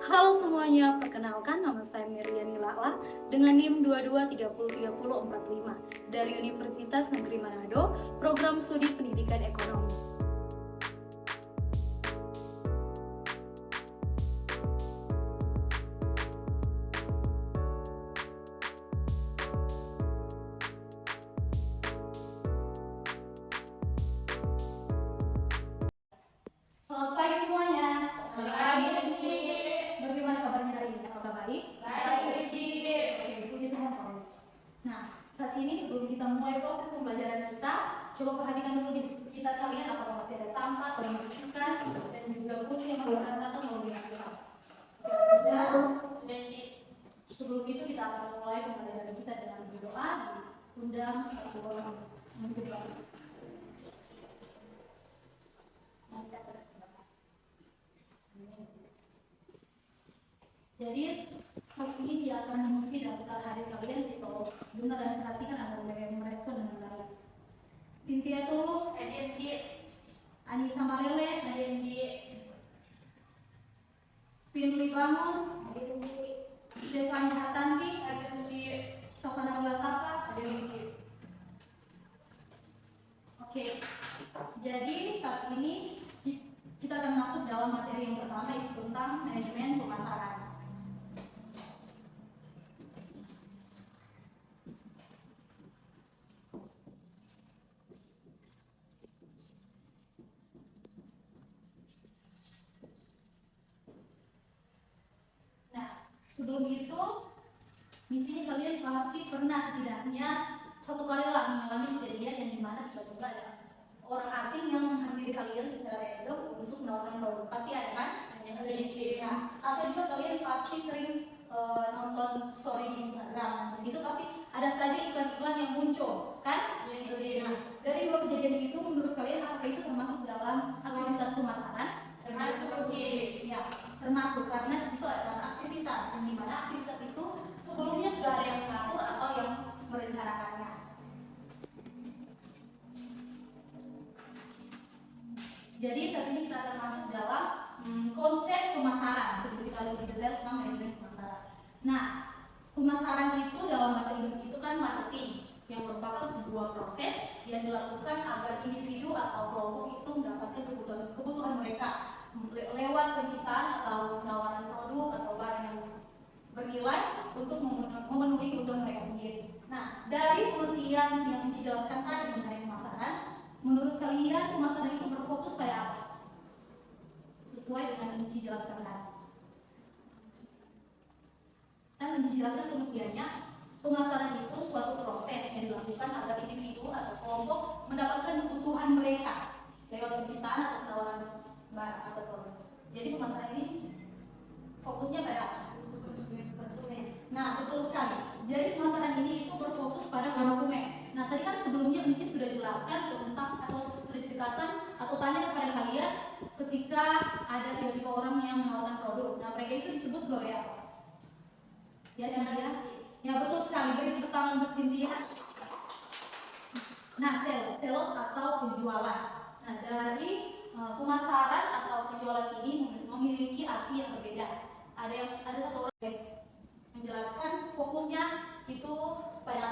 Halo semuanya, perkenalkan nama saya Meriani Lala dengan NIM 22303045 dari Universitas Negeri Manado, Program Studi Pendidikan Ekonomi. Selamat pagi semuanya. Selamat pagi, Uci. Bagaimana kabarnya hari ini? Apakah baik? Baik, Uci. Oke, puji Tuhan. Nah, saat ini sebelum kita mulai proses pembelajaran kita, coba perhatikan dulu di sekitar kalian apakah masih ada sampah, atau membersihkan, dan juga kunci yang menggunakan atau menggunakan. Sudah, Uci. sebelum itu kita akan mulai pembelajaran kita dengan berdoa, undang satu orang mendoa. Jadi hal ini dia akan mengikuti daftar hari kalian jadi kalau dengar dan perhatikan agar mereka merespon dengan baik. Cynthia tuh, Hadir, Uci. Anissa Malele, Hadir, Uci. Pintu Bangun, Hadir, Uci. Stefani Hatanti, Hadir, Uci. Sofana Ulasapa. Hadir, Uci. Oke, jadi saat ini kita akan masuk dalam materi yang pertama yaitu tentang manajemen pemasaran. Nah, sebelum itu, di sini kalian pasti pernah setidaknya satu kali lah mengalami kejadian yang dimana tiba-tiba ada orang asing yang menghampiri kalian secara random untuk menawarkan produk. Pasti ada kan? Ada, Uci. Ya. Atau juga kalian pasti sering nonton story di Instagram. Di situ pasti ada saja iklan-iklan yang muncul, kan? Iya, Uci. Nah, dari dua kejadian itu menurut kalian apakah itu termasuk dalam aktivitas pemasaran? Termasuk, Uci. Ya, termasuk karena di situ ada aktivitas, yang dimana aktivitas itu sebelumnya sudah ada yang mengatur atau yang merencanakannya. Jadi saat ini kita akan masuk dalam konsep pemasaran sebelum kita lebih detail tentang manajemen pemasaran. Nah, pemasaran itu dalam bahasa Inggris itu kan marketing yang merupakan sebuah proses yang dilakukan agar individu atau kelompok itu mendapatkan kebutuhan mereka lewat penciptaan atau penawaran produk atau barang yang bernilai untuk memenuhi kebutuhan mereka sendiri. Nah, dari pengertian yang dijelaskan tadi mengenai pemasaran, menurut kalian pemasaran itu berfokus pada apa? Sesuai dengan yang dijelaskan tadi. Dan menjelaskan pengertiannya, pemasaran itu suatu proses yang dilakukan agar individu atau kelompok mendapatkan kebutuhan mereka lewat penciptaan atau penawaran barang atau produk. Jadi pemasaran ini fokusnya pada apa? Konsumen. Nah, betul sekali. Jadi pemasaran ini itu berfokus pada konsumen. Nah, tadi kan sebelumnya Unci sudah jelaskan tentang atau sudah ceritakan atau tanya kepada kalian ketika ada tiba-tiba orang yang menawarkan produk. Nah, mereka itu disebut sebagai apa? Ya, Cynthia? Ya, betul sekali. Beri tepuk tangan untuk Cynthia. Nah, sales atau penjualan. Nah, dari pemasaran atau penjualan ini memiliki arti yang berbeda. Ada satu orang yang menjelaskan fokusnya itu pada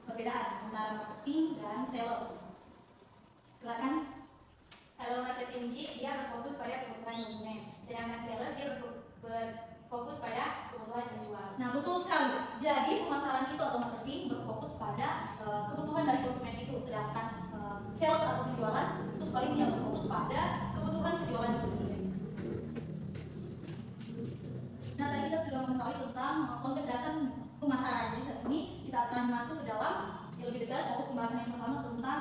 perbedaan antara marketing dan sales. Silakan. Kalau marketing, Uci, dia berfokus pada kebutuhan konsumen. Sedangkan sales dia berfokus pada kebutuhan penjual. Nah, betul sekali. Jadi pemasaran itu atau marketing berfokus pada kebutuhan dari konsumen itu, sedangkan sales atau penjualan itu sebaliknya berfokus pada kebutuhan penjualan itu sendiri. Nah, tadi kita sudah mengetahui tentang konsep dasar pemasaran. Jadi saat ini kita akan masuk ke dalam yang lebih detail yaitu pembahasan yang pertama tentang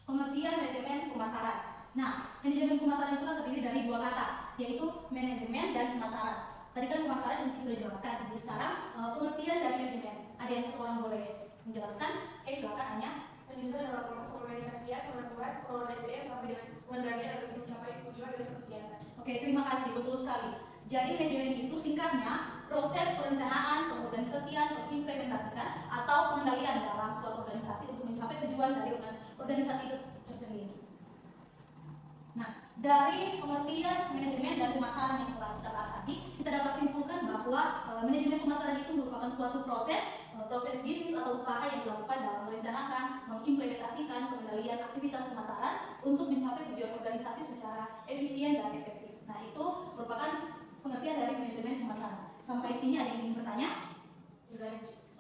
pengertian manajemen pemasaran. Nah, manajemen pemasaran itu kan terdiri dari dua kata, yaitu manajemen dan pemasaran. Tadi kan pemasaran yang sudah dijelaskan. Jadi sekarang pengertian dari manajemen. Ada yang satu orang boleh menjelaskan? Silakan hanya. Menyusun dalam proses organisasian, pengaturan, pengelolaan SDM sampai dengan pengendalian agar mencapai tujuan dari suatu kegiatan. Oke, terima kasih. Betul sekali. Jadi manajemen itu singkatnya proses perencanaan, pengorganisasian, mengimplementasikan atau pengendalian dalam suatu organisasi untuk mencapai tujuan dari organisasi itu sendiri. Nah, dari pengertian manajemen dan pemasaran yang telah kita bahas tadi, kita dapat simpulkan bahwa manajemen pemasaran itu merupakan suatu proses bisnis atau usaha yang dilakukan dalam merencanakan, mengimplementasikan pengendalian aktivitas pemasaran untuk mencapai tujuan organisasi secara efisien dan efektif. Nah, itu merupakan pengertian dari manajemen pemasaran. Sampai sini ada yang ingin bertanya? Sudah.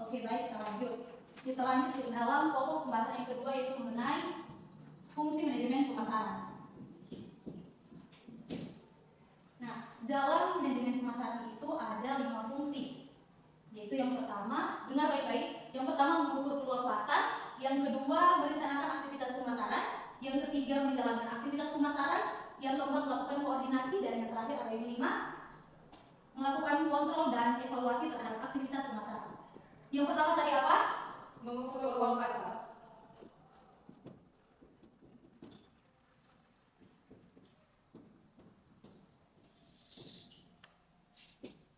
Oke, baik, kita lanjut. Kita lanjut ke dalam pokok pembahasan yang kedua, yaitu mengenai fungsi manajemen pemasaran. Nah, dalam manajemen pemasaran itu ada 5 fungsi, yaitu yang pertama, dengar baik-baik, yang pertama mengukur peluang pasar, yang kedua merencanakan aktivitas pemasaran, yang ketiga menjalankan aktivitas pemasaran, yang keempat melakukan koordinasi, dan yang terakhir ada yang 5, melakukan kontrol dan evaluasi terhadap aktivitas pemasaran. Yang pertama tadi apa? Mengukur peluang pasar.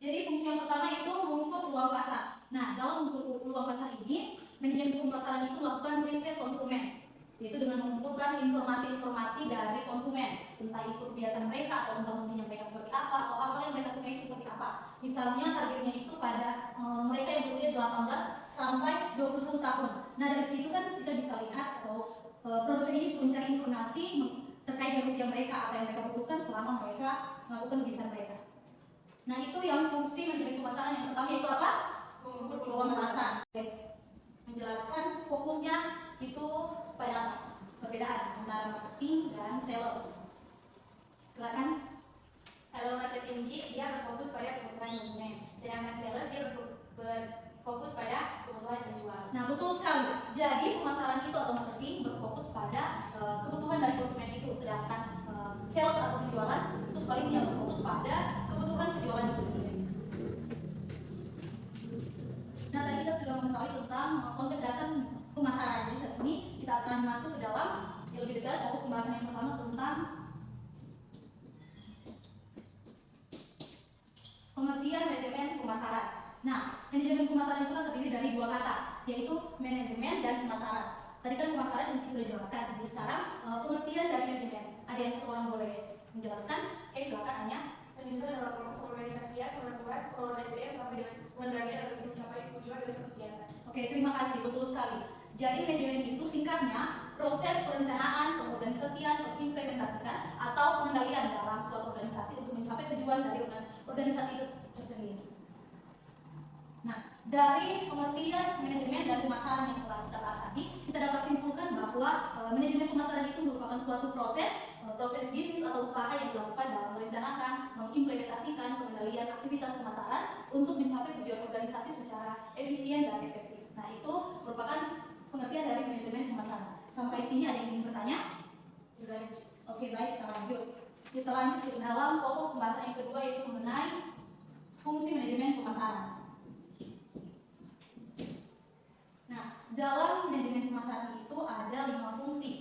Jadi fungsi yang pertama itu mengukur peluang pasar. Nah, dalam mengukur peluang pasar ini, manajemen pemasaran itu melakukan riset konsumen, yaitu dengan mengumpulkan informasi-informasi dari konsumen, entah itu kebiasaan mereka atau tentang hobinya mereka seperti apa, atau hal yang mereka sukai seperti apa. Misalnya targetnya itu pada mereka yang berusia 18 sampai 21 tahun. Nah, dari situ kan kita bisa lihat atau produsen ini bisa mencari informasi terkait dengan usia mereka, apa yang mereka butuhkan selama mereka melakukan bisnis mereka. Nah, itu yang fungsi manajemen pemasaran yang pertama, itu apa? Mengukur peluang pasar. Menjelaskan fokusnya itu pada perbedaan antara marketing dan sales. Silakan. Kalau marketing dia berfokus pada kebutuhan konsumen, sedangkan sales dia berfokus pada kebutuhan penjual. Nah, betul sekali. Jadi pemasaran itu atau marketing berfokus pada kebutuhan dari konsumen itu, sedangkan sales atau penjualan itu sebaliknya berfokus pada kebutuhan penjualan itu sendiri. Nah, tadi kita sudah mengetahui tentang konsep dasar pemasaran. Jadi saat ini kita akan masuk ke dalam yang lebih detail pokok pembahasan yang pertama tentang pengertian manajemen pemasaran. Nah, manajemen pemasaran itu kan terdiri dari 2 kata, yaitu manajemen dan pemasaran. Tadi kan pemasaran yang sudah dijelaskan. Jadi sekarang pengertian dari manajemen. Ada yang satu orang boleh menjelaskan? Silakan Anya. Menyusun adalah proses organisasian, pengaturan, pengelolaan SDM sampai dengan pengendalian agar bisa mencapai tujuan dari suatu kegiatan. Oke, terima kasih, betul sekali. Jadi manajemen itu singkatnya proses perencanaan, pengorganisasian, pengimplementasikan atau pengendalian dalam suatu organisasi untuk mencapai tujuan dari organisasi itu sendiri. Nah, dari pengertian manajemen dan pemasaran yang telah kita bahas tadi, kita dapat simpulkan bahwa manajemen pemasaran itu merupakan suatu proses bisnis atau usaha yang dilakukan dalam merencanakan, mengimplementasikan pengendalian aktivitas pemasaran untuk mencapai tujuan organisasi secara efisien dan efektif. Nah, itu merupakan pengertian dari manajemen pemasaran. Sampai sini ada yang ingin bertanya? Sudah. Oke, baik, kita lanjut. Kita lanjut ke dalam pokok pembahasan yang kedua, yaitu mengenai fungsi manajemen pemasaran. Nah, dalam manajemen pemasaran itu ada 5 fungsi,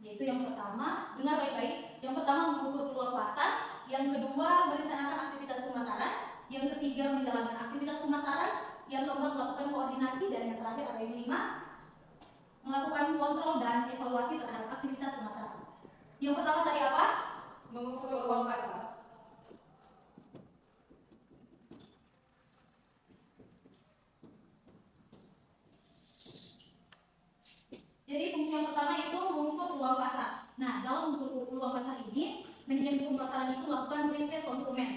yaitu yang pertama, dengar baik-baik, yang pertama mengukur peluang pasar, yang kedua merencanakan aktivitas pemasaran, yang ketiga menjalankan aktivitas pemasaran, yang keempat melakukan koordinasi, dan yang terakhir ada yang 5, melakukan kontrol dan evaluasi terhadap aktivitas pemasaran. Yang pertama tadi apa? Mengukur peluang pasar. Jadi fungsi yang pertama itu mengukur peluang pasar. Nah, dalam mengukur peluang pasar ini, manajemen pemasaran itu melakukan riset konsumen,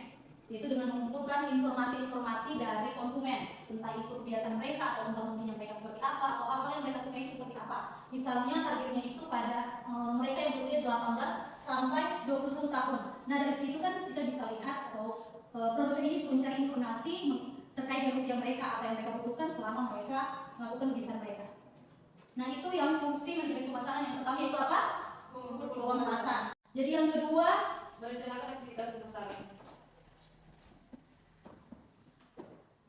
yaitu dengan mengumpulkan informasi-informasi dari konsumen, entah itu kebiasaan mereka atau tentang hobinya mereka seperti apa, atau hal yang mereka sukai seperti apa. Misalnya targetnya itu pada mereka yang berusia 18 sampai 21 tahun. Nah, dari situ kan kita bisa lihat atau produsen ini bisa mencari informasi terkait dengan usia mereka, apa yang mereka butuhkan selama mereka melakukan bisnis mereka. Nah, itu yang fungsi manajemen pemasaran yang pertama, yaitu apa? Mengukur peluang pasar. Jadi yang kedua, merencanakan aktivitas pemasaran.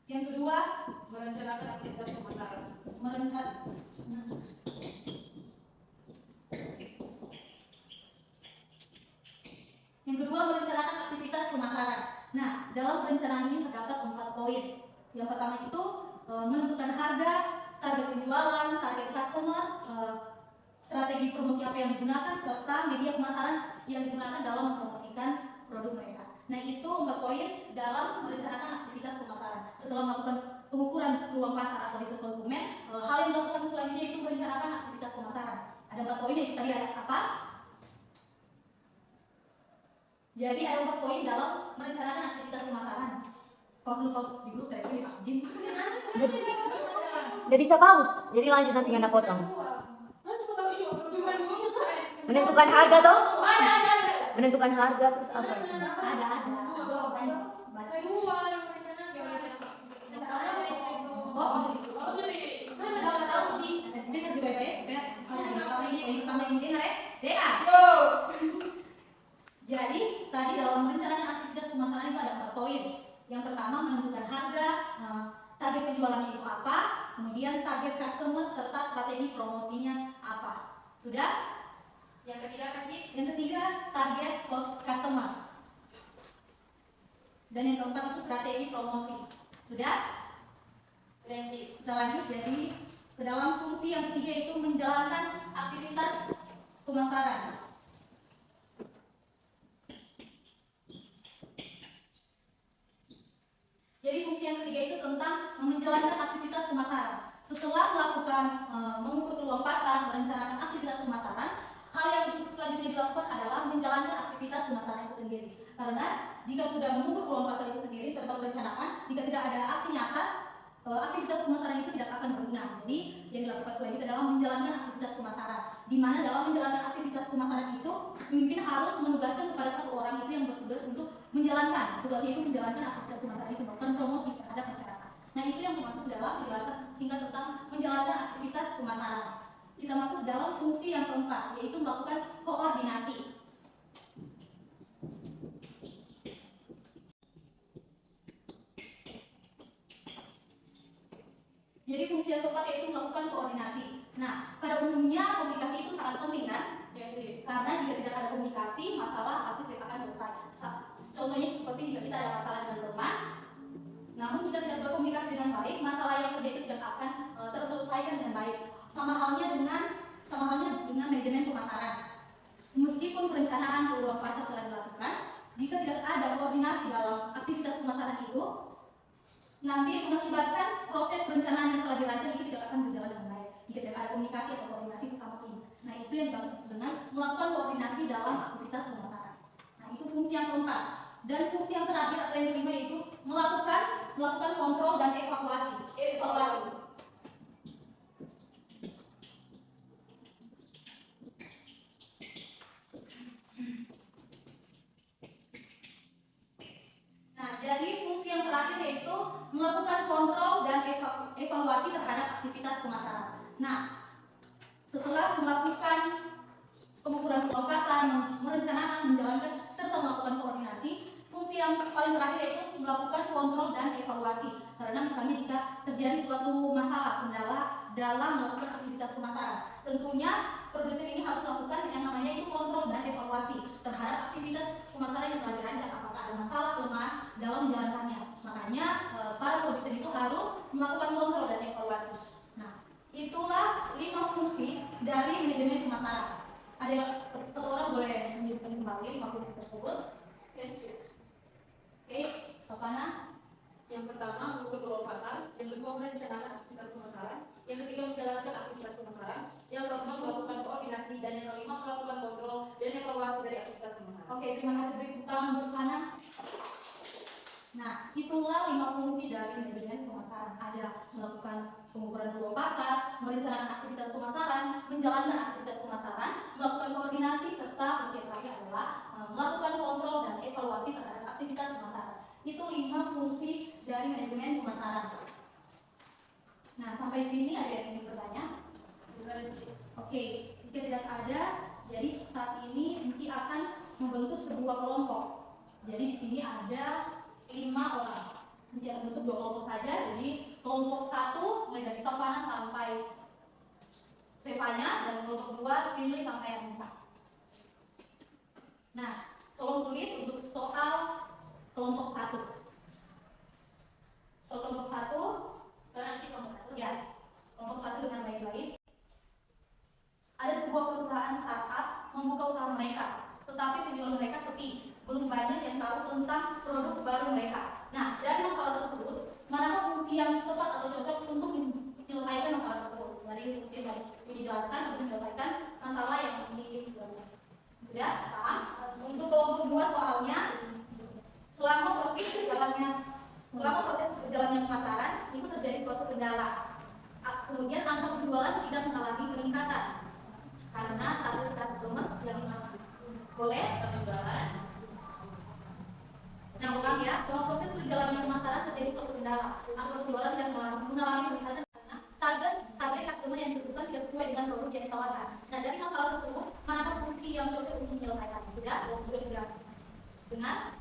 Yang kedua, merencanakan aktivitas pemasaran. Yang kedua, merencanakan aktivitas pemasaran. Nah, dalam perencanaan ini terdapat 4 poin. Yang pertama itu menentukan harga, target penjualan, target customer, strategi promosi apa yang digunakan, serta media pemasaran yang digunakan dalam mempromosikan produk mereka. Nah, itu 4 poin dalam merencanakan aktivitas pemasaran. Setelah melakukan pengukuran peluang pasar atau riset konsumen, hal yang dilakukan selanjutnya itu merencanakan aktivitas pemasaran. Ada 4 poin, yaitu tadi ada apa? Jadi ada 4 poin dalam merencanakan aktivitas pemasaran. Paus di grup dari Pak Jim. Udah bisa paus, jadi lanjut nanti nggak potong. Menentukan harga toh? Menentukan harga terus apa itu? Ada. Jadi tadi dalam merencanakan aktivitas pemasaran itu ada 4 poin. Yang pertama menentukan harga, target penjualannya itu apa, kemudian target customer serta strategi promosinya apa. Sudah? Yang ketiga apa, Ci? Yang ketiga target cost customer. Dan yang keempat itu strategi promosi. Sudah? Sudah, Ci. Kita lanjut jadi ke dalam fungsi yang ketiga itu menjalankan aktivitas pemasaran. Jadi fungsi yang ketiga itu tentang menjalankan aktivitas pemasaran. Setelah melakukan mengukur peluang pasar, merencanakan aktivitas pemasaran, hal yang selanjutnya dilakukan adalah menjalankan aktivitas pemasaran itu sendiri. Karena jika sudah mengukur peluang pasar itu sendiri serta merencanakan, jika tidak ada aksi nyata, aktivitas pemasaran itu tidak akan berguna. Jadi yang dilakukan selanjutnya adalah menjalankan aktivitas pemasaran. Di mana dalam menjalankan aktivitas pemasaran itu, pemimpin harus menugaskan kepada satu orang itu yang bertugas untuk menjalankan. Tugasnya itu menjalankan aktivitas pemasaran itu, melakukan promosi terhadap masyarakat. Nah, itu yang termasuk dalam penjelasan singkat tentang menjalankan aktivitas pemasaran. Kita masuk dalam fungsi yang keempat, yaitu melakukan koordinasi. Jadi fungsi yang keempat yaitu melakukan koordinasi. Nah, pada umumnya komunikasi itu sangat penting kan? Ya, Ci. Karena jika tidak ada komunikasi, masalah pasti tidak akan selesai. Contohnya seperti jika kita ada masalah dengan teman, namun kita tidak berkomunikasi dengan baik, masalah yang terjadi tidak akan terselesaikan dengan baik. Sama halnya dengan manajemen pemasaran. Meskipun perencanaan peluang pasar telah dilakukan, jika tidak ada koordinasi dalam aktivitas pemasaran itu, nanti mengakibatkan proses perencanaan yang telah dirancang itu tidak akan berjalan dengan baik jika tidak ada komunikasi atau koordinasi sesama tim. Nah, itu yang dimaksud dengan melakukan koordinasi dalam aktivitas pemasaran. Nah, itu fungsi yang keempat. Dan fungsi yang terakhir atau yang kelima itu melakukan kontrol dan evaluasi. Nah, jadi fungsi yang terakhir yaitu melakukan kontrol dan evaluasi terhadap aktivitas pemasaran. Nah, setelah melakukan pengukuran peluang pasar, merencanakan, menjalankan, serta melakukan koordinasi, fungsi yang paling terakhir yaitu melakukan kontrol dan evaluasi. Karena misalnya jika terjadi suatu masalah, kendala dalam melakukan aktivitas pemasaran, tentunya produsen ini harus melakukan yang namanya itu kontrol dan evaluasi terhadap aktivitas pemasaran yang telah dirancang, apakah ada masalah, kelemahan dalam menjalankannya. Makanya para produsen itu harus melakukan kontrol dan evaluasi. Nah, itulah 5 fungsi dari manajemen pemasaran. Ada satu orang boleh menyebutkan kembali 5 fungsi tersebut. Oke, Sopana. Yang pertama mengukur peluang pasar, yang kedua merencanakan aktivitas pemasaran, yang ketiga menjalankan aktivitas pemasaran, yang keempat melakukan koordinasi, dan yang kelima melakukan kontrol dan evaluasi dari aktivitas pemasaran. Oke, terima kasih, beri tepuk tangan untuk Sopana. Nah, itulah 5 fungsi dari manajemen pemasaran. Ada melakukan pengukuran peluang pasar, merencanakan aktivitas pemasaran, menjalankan aktivitas pemasaran, melakukan koordinasi, serta fungsi yang terakhir adalah melakukan kontrol dan evaluasi terhadap aktivitas pemasaran. Itu 5 fungsi dari manajemen pemasaran. Nah, sampai sini ada yang ingin bertanya? Oke, jika tidak ada, jadi saat ini Enci akan membentuk sebuah kelompok. Jadi di sini ada 5 orang. Enci akan bentuk 2 kelompok saja. Jadi kelompok 1 mulai dari Sopana sampai Stefania, dan kelompok 2 Finley sampai Anissa. Nah, tolong tulis untuk soal kelompok 1. Soal kelompok 1, ya, kelompok 1 dengan baik-baik. Ada sebuah perusahaan startup membuka usaha mereka, tetapi sepi, belum banyak yang tahu tentang produk baru mereka. Nah, dari masalah tersebut, manakah fungsi yang tepat atau cocok untuk menyelesaikan masalah tersebut? Dari fungsi yang dijelaskan untuk menyelesaikan masalah yang dijelaskan. Sudah paham? Untuk kelompok 2 soalnya, selama proses berjalannya pemasaran itu terjadi suatu kendala. Kemudian angka penjualan tidak mengalami peningkatan karena target customer yang boleh penjualan. Nah, ulang ya, selama proses berjalannya pemasaran terjadi suatu kendala. Angka penjualan tidak mengalami peningkatan karena target customer yang dibutuhkan tidak sesuai dengan produk yang ditawarkan. Nah, dari masalah tersebut, manakah fungsi yang cocok untuk menyelesaikan? Sudah dengar?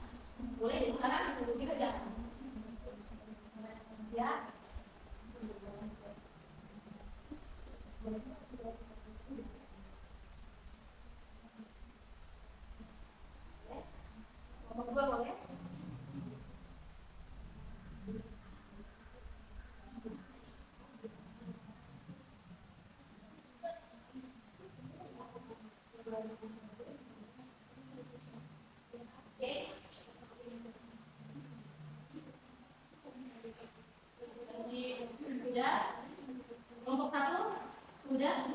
Boleh jadi sekarang kita jangan. Ya. Kelompok 2 boleh? Sudah? Kelompok 1? Sudah?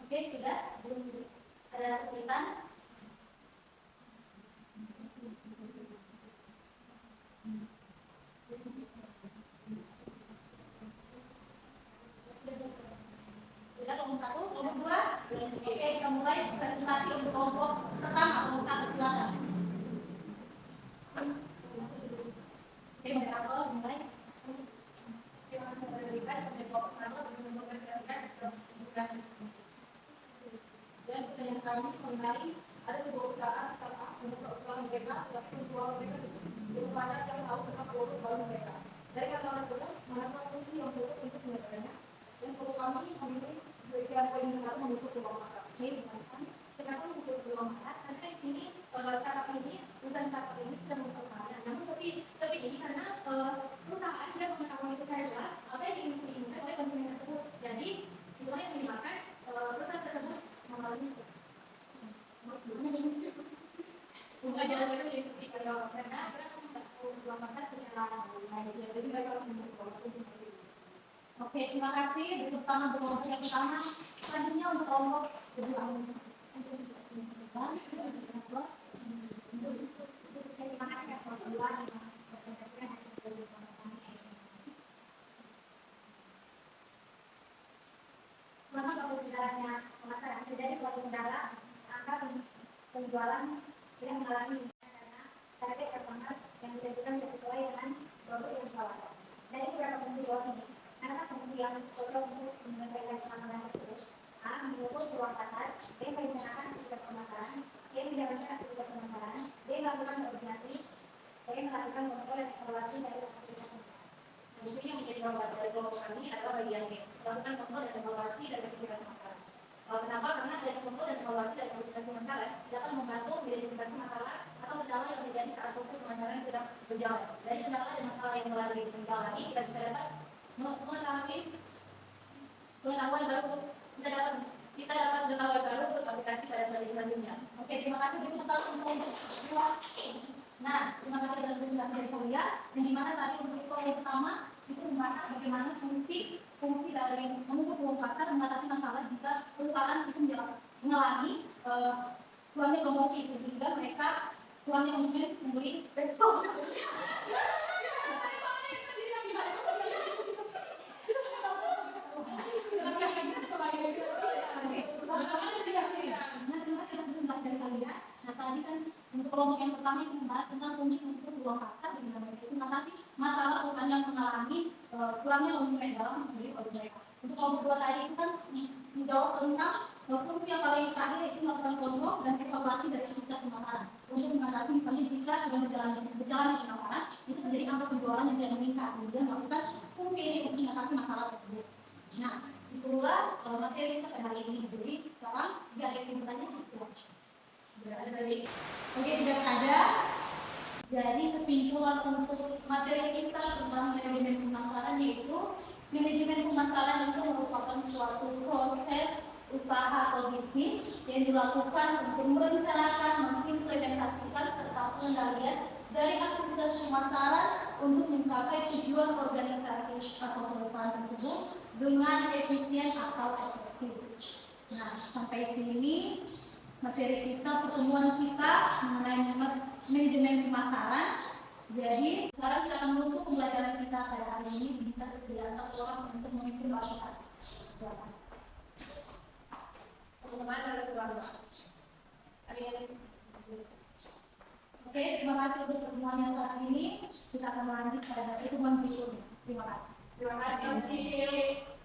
Oke, sudah? Ada kesulitan? Sudah kelompok 1, kelompok 2? Oke, kita mulai presentasi untuk kelompok pertama, kelompok 1, silakan. Oke, moderator mulai. Terima kasih sudah diberikan untuk kelompok 1 untuk mempresentasikan dan pertanyaan kami mengenai ada sebuah usaha startup membuka usaha mereka, tapi penjualan mereka belum banyak yang tahu tentang produk baru mereka. Dari masalah tersebut, manakah fungsi yang cocok untuk menyelesaikannya? Dan perlu kami memilih bagian poin yang satu membentuk peluang pasar. Oke, dijelaskan. Kenapa membentuk peluang pasar? Karena di sini startup ini, perusahaan startup ini sudah membuka usahanya. Namun sepi ini karena perusahaan tidak mengetahui secara jelas apa yang diinginkan oleh konsumen tersebut. Jadi, itu yang menyebabkan perusahaan tersebut mengalami bukan jalan mereka menjadi seperti karyawan karena mereka tidak tahu peluang pasar secara baik. Jadi mereka harus membuat peluang. Oke, terima kasih. Tepuk tangan untuk kelompok yang pertama. Selanjutnya untuk kelompok kedua. Terima kasih atas kedua. Memang kalau kendalanya pemasaran terjadi suatu kendala, angka penjualan yang mengalami karena target customer yang ditentukan tidak sesuai dengan produk yang ditawarkan. Dari beberapa fungsi bawah ini, manakah fungsi yang cocok untuk menyelesaikan permasalahan tersebut? A. Mengukur peluang pasar. B. Merencanakan aktivitas pemasaran. C. Menjalankan aktivitas pemasaran. D. Melakukan koordinasi. E. Melakukan kontrol dan evaluasi dari aktivitas pemasaran. Fungsi yang menjadi bagian dari kelompok kami adalah bagian B. Melakukan kontrol dan evaluasi dari aktivitas pemasaran. Kenapa? Karena adanya kontrol dan evaluasi dari aktivitas pemasaran dapat membantu mengidentifikasi masalah atau kendala yang terjadi saat proses pemasaran sedang berjalan. Dari kendala dan masalah yang telah dijalani, kita bisa dapat mengetahui pengetahuan baru. Kita dapat pengetahuan baru untuk aplikasi pada selanjutnya. Oke, terima kasih. Itu untuk kedua. Nah, terima kasih atas presentasi dari kalian. Dan di mana tadi untuk yang pertama itu membahas bagaimana fungsi dari mengukur peluang pasar mengatasi masalah jika perusahaan itu mengalami kurangnya promosi sehingga mereka kurangnya konsumen membeli besok. Nah, tadi kan untuk kelompok yang pertama itu membahas tentang fungsi untuk peluang pasar di mana mereka itu mengatasi masalah perusahaan yang mengalami kurangnya konsumen dalam membeli produk mereka. Untuk kelompok dua tadi itu kan menjawab tentang fungsi yang paling terakhir yaitu melakukan kontrol dan evaluasi dari aktivitas pemasaran untuk mengatasi misalnya jika sedang berjalan pemasaran itu terjadi angka penjualan yang tidak meningkat, kemudian melakukan fungsi ini untuk mengatasi masalah tersebut. Nah, itulah materi kita pada hari ini. Jadi sekarang jika ada yang bertanya, silakan. Oke, tidak ada. Jadi kesimpulan untuk materi kita tentang manajemen pemasaran yaitu manajemen pemasaran itu merupakan suatu proses usaha atau bisnis yang dilakukan untuk merencanakan, mengimplementasikan serta pengendalian dari aktivitas pemasaran untuk mencapai tujuan organisasi atau perusahaan tersebut dengan efisien atau efektif. Nah, sampai sini materi kita, pertemuan kita mengenai manajemen pemasaran. Jadi sekarang kita akan menutup pembelajaran kita pada hari ini. Kita disediakan satu orang untuk memimpin latihan. Silakan. Teman-teman ada suara. Oke, terima kasih untuk pertemuan yang saat ini. Kita akan lanjut pada pertemuan berikutnya. Terima kasih. Terima kasih.